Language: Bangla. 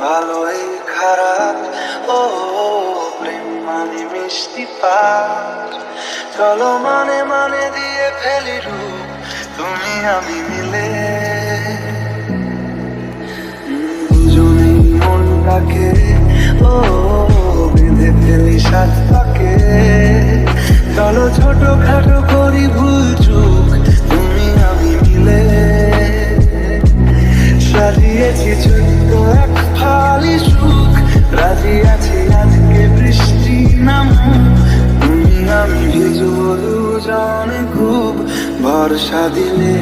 ভালোই খারাপ, ও প্রেম মানে মিষ্টি পার। চলো মানে মানে দিয়ে ফেলি রূপ, তুমি আমি মিলে। দুজনেই মনটাকে ও বেঁধে ফেলি সাত পাকে। চলো ছোট খাটো করি ভুল চুক, তুমি আমি মিলে। সাজিয়েছি ছোট্ট এক ফালি সুখ, রাজি আছি আজকে বৃষ্টি নামুক। তুমি আমি ভিজবো দুজনে খুব ভরসা দিলে।